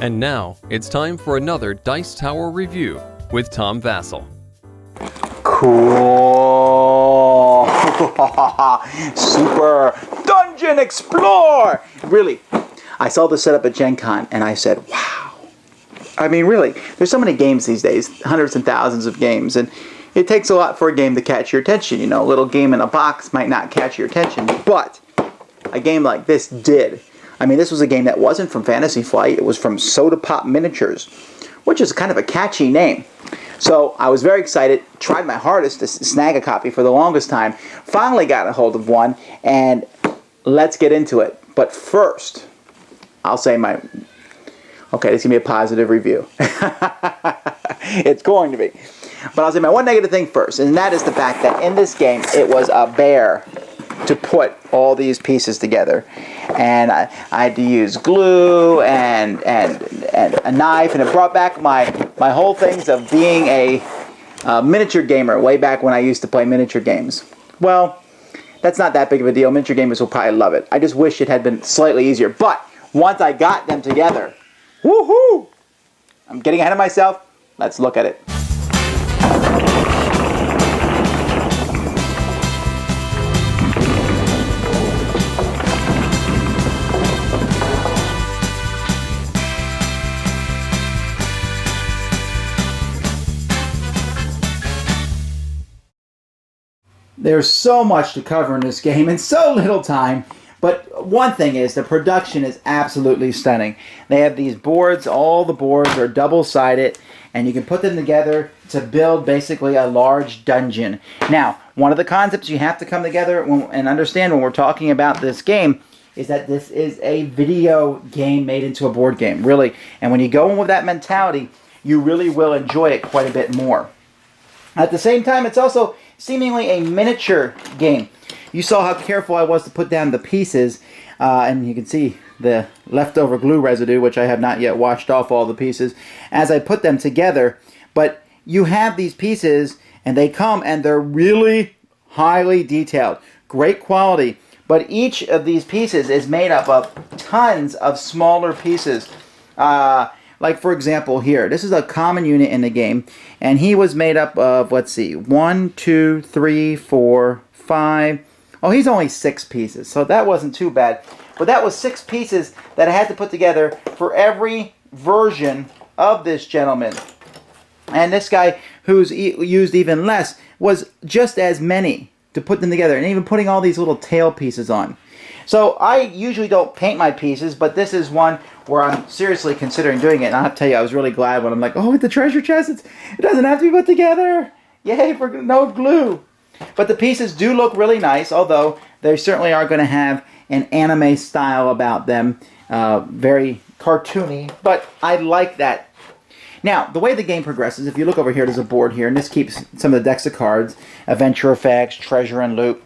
And now, it's time for another Dice Tower review with Tom Vasel. Cool! Super Dungeon Explore! Really, I saw this set up at Gen Con and I said, wow. I mean, really, there's so many games these days, hundreds and thousands of games, and it takes a lot for a game to catch your attention. You know, a little game in a box might not catch your attention, but a game like this did. I mean, this was a game that wasn't from Fantasy Flight. It was from Soda Pop Miniatures, which is kind of a catchy name. So I was very excited, tried my hardest to snag a copy for the longest time, finally got a hold of one, and let's get into it. But first, I'll say my... Okay, this is going to be a positive review. It's going to be. But I'll say my one negative thing first, and that is the fact that in this game, it was a bear to put all these pieces together. And I had to use glue and a knife, and it brought back my whole things of being a miniature gamer way back when I used to play miniature games. Well, that's not that big of a deal. Miniature gamers will probably love it. I just wish it had been slightly easier. But once I got them together, woohoo! I'm getting ahead of myself. Let's look at it. There's so much to cover in this game in so little time, but one thing is the production is absolutely stunning. They have these boards, all the boards are double-sided, and you can put them together to build basically a large dungeon. Now, one of the concepts you have to come together and understand when we're talking about this game is that this is a video game made into a board game, really. And when you go in with that mentality, you really will enjoy it quite a bit more. At the same time, it's also seemingly a miniature game. You saw how careful I was to put down the pieces, and you can see the leftover glue residue, which I have not yet washed off all the pieces, as I put them together. But you have these pieces, and they come, and they're really highly detailed. Great quality. But each of these pieces is made up of tons of smaller pieces. Like, for example, here. This is a common unit in the game. And he was made up of, let's see, 1, 2, 3, 4, 5. Oh, he's only 6 pieces. So that wasn't too bad. But that was 6 pieces that I had to put together for every version of this gentleman. And this guy, who's used even less, was just as many to put them together. And even putting all these little tail pieces on. So I usually don't paint my pieces, but this is one where I'm seriously considering doing it. And I have to tell you, I was really glad when I'm like, oh, with the treasure chest, it doesn't have to be put together. Yay, for no glue. But the pieces do look really nice, although they certainly are going to have an anime style about them. Very cartoony, but I like that. Now, the way the game progresses, if you look over here, there's a board here, and this keeps some of the decks of cards, adventure effects, treasure, and loot.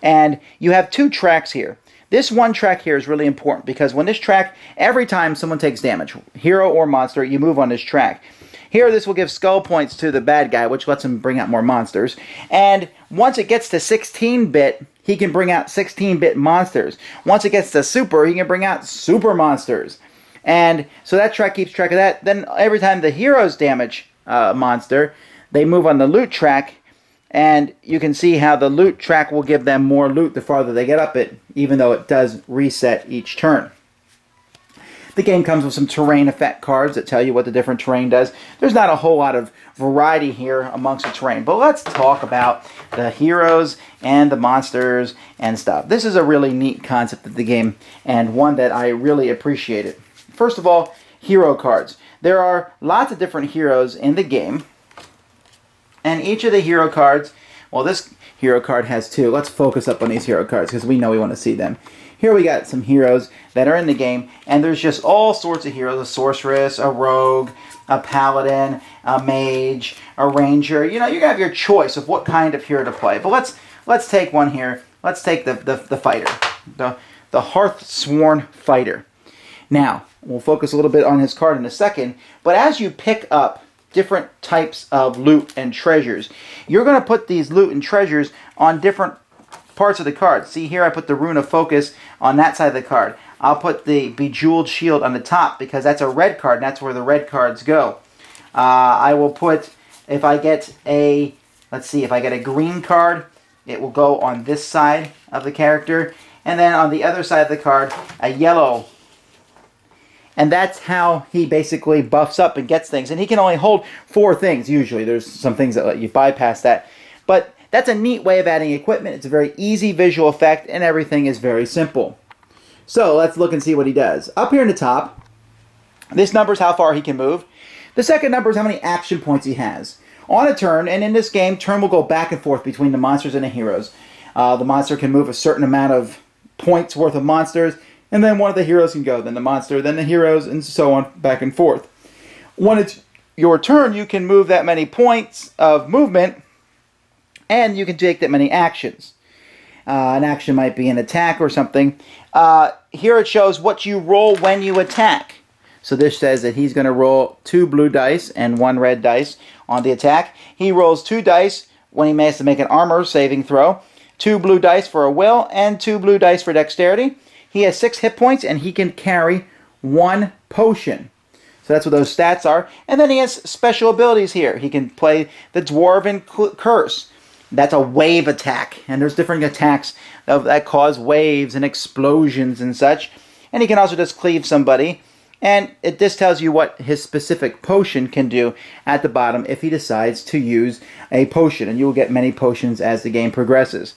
And you have 2 tracks here. This one track here is really important because when this track, every time someone takes damage, hero or monster, you move on this track. Here, this will give skull points to the bad guy, which lets him bring out more monsters. And once it gets to 16-bit, he can bring out 16-bit monsters. Once it gets to super, he can bring out super monsters. And so that track keeps track of that. Then every time the heroes damage a monster, they move on the loot track. And you can see how the loot track will give them more loot the farther they get up it, even though it does reset each turn. The game comes with some terrain effect cards that tell you what the different terrain does. There's not a whole lot of variety here amongst the terrain, but let's talk about the heroes and the monsters and stuff. This is a really neat concept of the game, and one that I really appreciated. First of all, hero cards. There are lots of different heroes in the game. And each of the hero cards, well, this hero card has 2. Let's focus up on these hero cards because we know we want to see them. Here we got some heroes that are in the game, and there's just all sorts of heroes. A sorceress, a rogue, a paladin, a mage, a ranger. You know, you have your choice of what kind of hero to play. But let's take one here. Let's take the fighter, the Hearthsworn fighter. Now, we'll focus a little bit on his card in a second, but as you pick up different types of loot and treasures, you're going to put these loot and treasures on different parts of the card. See here, I put the Rune of Focus on that side of the card. I'll put the Bejeweled Shield on the top because that's a red card, and that's where the red cards go. I will put, if I get a, let's see, if I get a green card, it will go on this side of the character. And then on the other side of the card, a yellow. And that's how he basically buffs up and gets things. And he can only hold 4 things usually. There's some things that let you bypass that. But that's a neat way of adding equipment. It's a very easy visual effect, and everything is very simple. So let's look and see what he does. Up here in the top, this number is how far he can move. The second number is how many action points he has. On a turn, and in this game, turn will go back and forth between the monsters and the heroes. The monster can move a certain amount of points worth of monsters, and then one of the heroes can go, then the monster, then the heroes, and so on, back and forth. When it's your turn, you can move that many points of movement, and you can take that many actions. An action might be an attack or something. Here it shows what you roll when you attack. So this says that he's going to roll 2 blue dice and 1 red dice on the attack. He rolls 2 dice when he has to make an armor saving throw, 2 blue dice for a will, and 2 blue dice for dexterity. He has 6 hit points, and he can carry 1 potion. So that's what those stats are. And then he has special abilities here. He can play the Dwarven Curse. That's a wave attack. And there's different attacks that cause waves and explosions and such. And he can also just cleave somebody. And this tells you what his specific potion can do at the bottom if he decides to use a potion. And you will get many potions as the game progresses.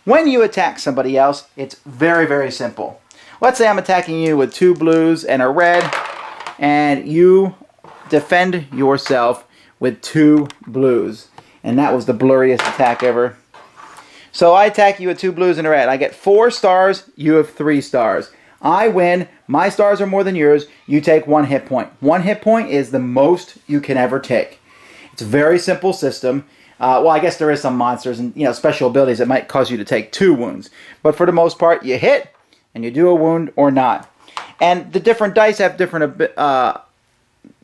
When you attack somebody else, it's very, very simple. Let's say I'm attacking you with 2 blues and a red, and you defend yourself with 2 blues. And that was the blurriest attack ever. So I attack you with 2 blues and a red. I get 4 stars, you have 3 stars. I win, my stars are more than yours, you take 1 hit point. 1 hit point is the most you can ever take. It's a very simple system. Well, I guess there is some monsters and special abilities that might cause you to take 2 wounds. But for the most part, you hit and you do a wound or not. And the different dice have different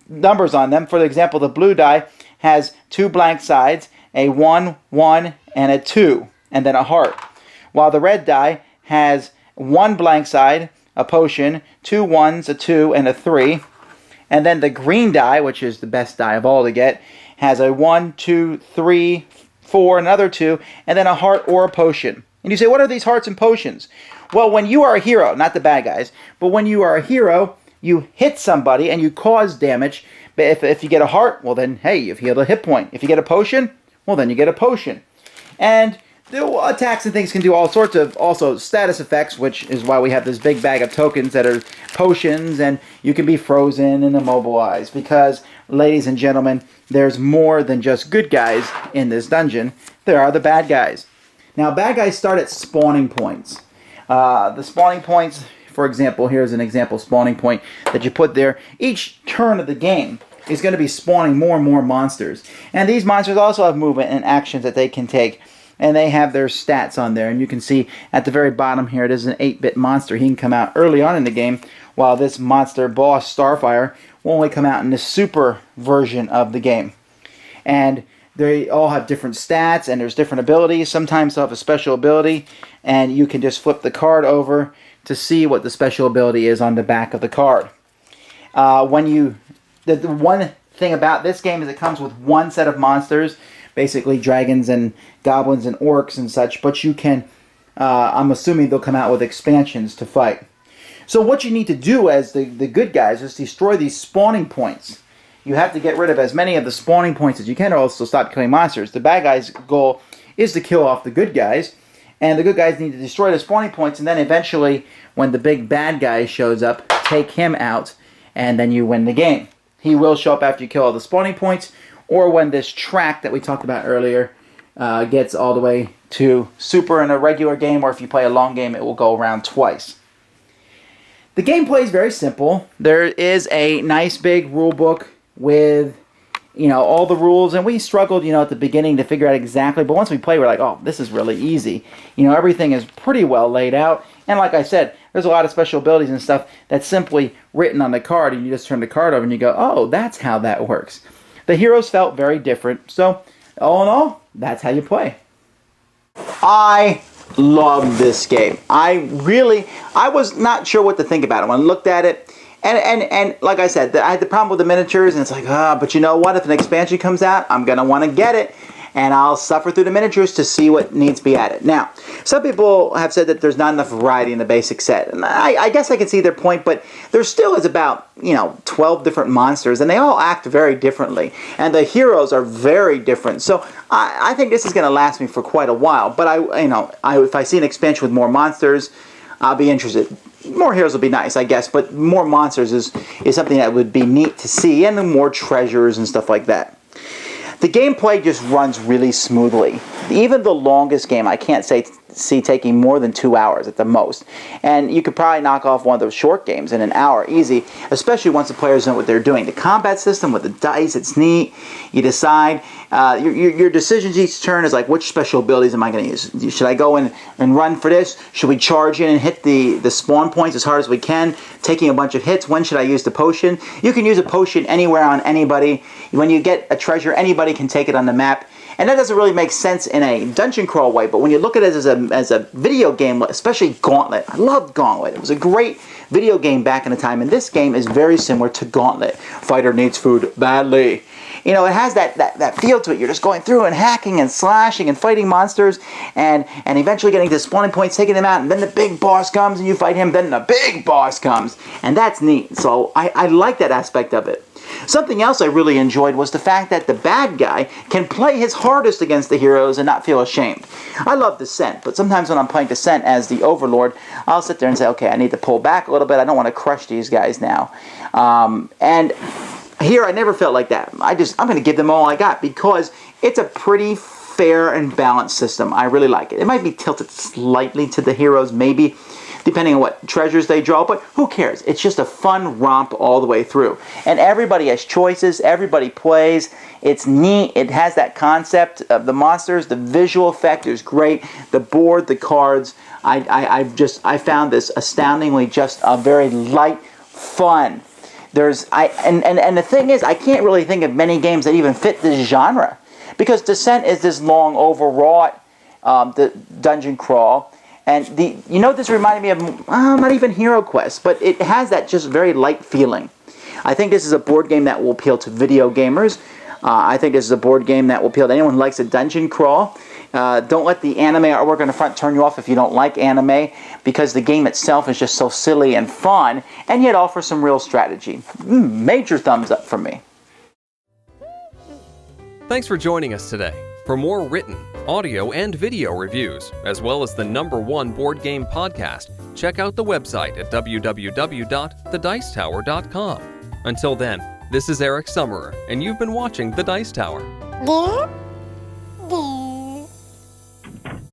numbers on them. For example, the blue die has 2 blank sides, a 1, 1, and a 2, and then a heart. While the red die has 1 blank side, a potion, 2 1s, a 2, and a 3. And then the green die, which is the best die of all to get, has a 1, 2, 3, 4, another 2, and then a heart or a potion. And you say, what are these hearts and potions? Well, when you are a hero, not the bad guys, but when you are a hero, you hit somebody and you cause damage. But if you get a heart, well then, hey, you've healed a hit point. If you get a potion, well then you get a potion. And the attacks and things can do all sorts of also status effects, which is why we have this big bag of tokens that are potions, and you can be frozen and immobilized. Because, ladies and gentlemen, there's more than just good guys in this dungeon. There are the bad guys. Now, bad guys start at spawning points. The spawning points, for example, here's an example spawning point that you put there. Each turn of the game is going to be spawning more and more monsters. And these monsters also have movement and actions that they can take. And they have their stats on there. And you can see at the very bottom here, it is an 8-bit monster. He can come out early on in the game, while this monster boss, Starfire, will only come out in the super version of the game. And they all have different stats, and there's different abilities. Sometimes they'll have a special ability, and you can just flip the card over to see what the special ability is on the back of the card. The one thing about this game is it comes with 1 set of monsters, basically dragons and goblins and orcs and such, but you can, I'm assuming they'll come out with expansions to fight. So what you need to do as the good guys is destroy these spawning points. You have to get rid of as many of the spawning points as you can, or else they'll stop killing monsters. The bad guys' goal is to kill off the good guys, and the good guys need to destroy the spawning points, and then eventually, when the big bad guy shows up, take him out, and then you win the game. He will show up after you kill all the spawning points, or when this track that we talked about earlier gets all the way to super in a regular game, or if you play a long game, it will go around twice. The gameplay is very simple. There is a nice big rule book with all the rules, and we struggled at the beginning to figure out exactly, but once we play, we're like, oh, this is really easy. Everything is pretty well laid out, and like I said, there's a lot of special abilities and stuff that's simply written on the card, and you just turn the card over and you go, oh, that's how that works. The heroes felt very different, so all in all, that's how you play. I love this game. I was not sure what to think about it when I looked at it. And like I said, I had the problem with the miniatures, and it's like, but you know what? If an expansion comes out, I'm going to want to get it. And I'll suffer through the miniatures to see what needs to be added. Now, some people have said that there's not enough variety in the basic set. And I guess I can see their point, but there still is about, 12 different monsters, and they all act very differently. And the heroes are very different. So I think this is going to last me for quite a while. But if I see an expansion with more monsters, I'll be interested. More heroes will be nice, I guess, but more monsters is something that would be neat to see, and then more treasures and stuff like that. The gameplay just runs really smoothly. Even the longest game, I can't see taking more than 2 hours at the most. And you could probably knock off one of those short games in an hour easy, especially once the players know what they're doing. The combat system with the dice, it's neat. You decide. Your decisions each turn is like, which special abilities am I going to use? Should I go in and run for this? Should we charge in and hit the spawn points as hard as we can, taking a bunch of hits? When should I use the potion? You can use a potion anywhere on anybody. When you get a treasure, anybody can take it on the map. And that doesn't really make sense in a dungeon crawl way, but when you look at it as a video game, especially Gauntlet, I loved Gauntlet. It was a great video game back in the time, and this game is very similar to Gauntlet. Fighter needs food badly. It has that feel to it. You're just going through and hacking and slashing and fighting monsters and eventually getting to spawning points, taking them out, and then the big boss comes and you fight him, then the big boss comes. And that's neat. So I like that aspect of it. Something else I really enjoyed was the fact that the bad guy can play his hardest against the heroes and not feel ashamed. I love Descent, but sometimes when I'm playing Descent as the Overlord, I'll sit there and say, okay, I need to pull back a little bit. I don't want to crush these guys now. And here I never felt like that. I'm going to give them all I got because it's a pretty fair and balanced system. I really like it. It might be tilted slightly to the heroes, maybe, depending on what treasures they draw, but who cares? It's just a fun romp all the way through. And everybody has choices, everybody plays, it's neat, it has that concept of the monsters, the visual effect is great, the board, the cards, I found this astoundingly just a very light fun. And the thing is, I can't really think of many games that even fit this genre, because Descent is this long, overwrought the dungeon crawl. And this reminded me of, not even Hero Quest, but it has that just very light feeling. I think this is a board game that will appeal to video gamers. I think this is a board game that will appeal to anyone who likes a dungeon crawl. Don't let the anime artwork on the front turn you off if you don't like anime, because the game itself is just so silly and fun, and yet offers some real strategy. Major thumbs up from me. Thanks for joining us today. For more written, audio, and video reviews, as well as the #1 board game podcast, check out the website at www.thedicetower.com. Until then, this is Eric Summerer, and you've been watching The Dice Tower.